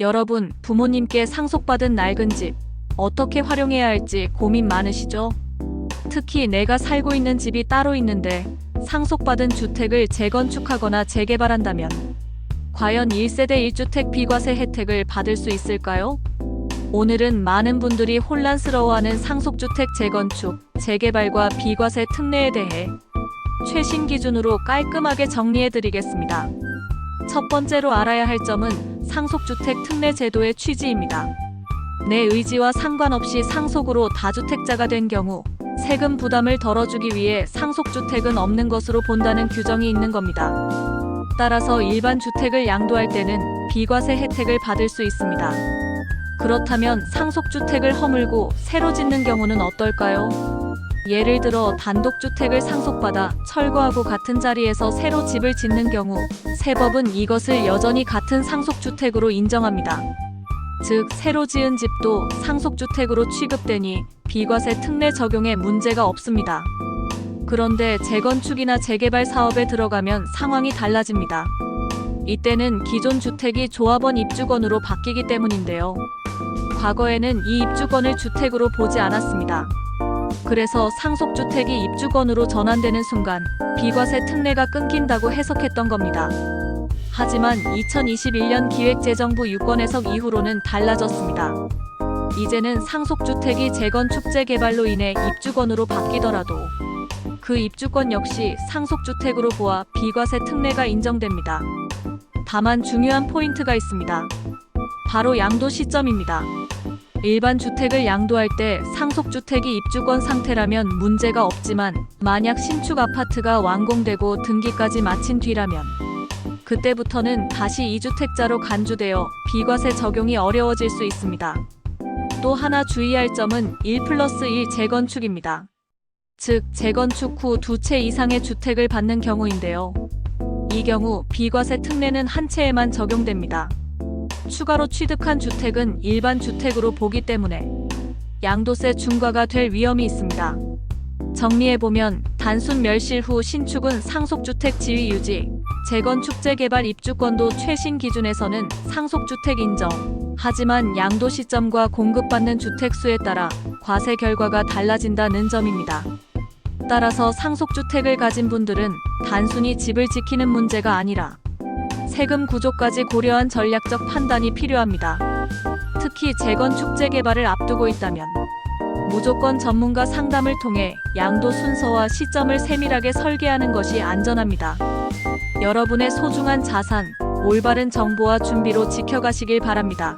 여러분, 부모님께 상속받은 낡은 집 어떻게 활용해야 할지 고민 많으시죠? 특히 내가 살고 있는 집이 따로 있는데 상속받은 주택을 재건축하거나 재개발한다면 과연 1세대 1주택 비과세 혜택을 받을 수 있을까요? 오늘은 많은 분들이 혼란스러워하는 상속주택 재건축, 재개발과 비과세 특례에 대해 최신 기준으로 깔끔하게 정리해드리겠습니다. 첫 번째로 알아야 할 점은 상속주택 특례 제도의 취지입니다. 내 의지와 상관없이 상속으로 다주택자가 된 경우 세금 부담을 덜어주기 위해 상속주택은 없는 것으로 본다는 규정이 있는 겁니다. 따라서 일반 주택을 양도할 때는 비과세 혜택을 받을 수 있습니다. 그렇다면 상속주택을 허물고 새로 짓는 경우는 어떨까요? 예를 들어 단독주택을 상속받아 철거하고 같은 자리에서 새로 집을 짓는 경우 세법은 이것을 여전히 같은 상속주택으로 인정합니다. 즉, 새로 지은 집도 상속주택으로 취급되니 비과세 특례 적용에 문제가 없습니다. 그런데 재건축이나 재개발 사업에 들어가면 상황이 달라집니다. 이때는 기존 주택이 조합원 입주권으로 바뀌기 때문인데요. 과거에는 이 입주권을 주택으로 보지 않았습니다. 그래서 상속주택이 입주권으로 전환되는 순간 비과세 특례가 끊긴다고 해석했던 겁니다. 하지만 2021년 기획재정부 유권 해석 이후로는 달라졌습니다. 이제는 상속주택이 재건축 재개발로 인해 입주권으로 바뀌더라도 그 입주권 역시 상속주택으로 보아 비과세 특례가 인정됩니다. 다만 중요한 포인트가 있습니다. 바로 양도 시점입니다. 일반 주택을 양도할 때 상속주택이 입주권 상태라면 문제가 없지만 만약 신축 아파트가 완공되고 등기까지 마친 뒤라면 그때부터는 다시 2주택자로 간주되어 비과세 적용이 어려워질 수 있습니다. 또 하나 주의할 점은 1+1 재건축입니다. 즉, 재건축 후 2채 이상의 주택을 받는 경우인데요. 이 경우 비과세 특례는 한 채에만 적용됩니다. 추가로 취득한 주택은 일반 주택으로 보기 때문에 양도세 중과가 될 위험이 있습니다. 정리해보면 단순 멸실 후 신축은 상속주택 지위 유지, 재건축 재개발 입주권도 최신 기준에서는 상속주택 인정. 하지만 양도 시점과 공급받는 주택 수에 따라 과세 결과가 달라진다는 점입니다. 따라서 상속주택을 가진 분들은 단순히 집을 지키는 문제가 아니라 세금 구조까지 고려한 전략적 판단이 필요합니다. 특히 재건축 재개발을 앞두고 있다면 무조건 전문가 상담을 통해 양도 순서와 시점을 세밀하게 설계하는 것이 안전합니다. 여러분의 소중한 자산, 올바른 정보와 준비로 지켜가시길 바랍니다.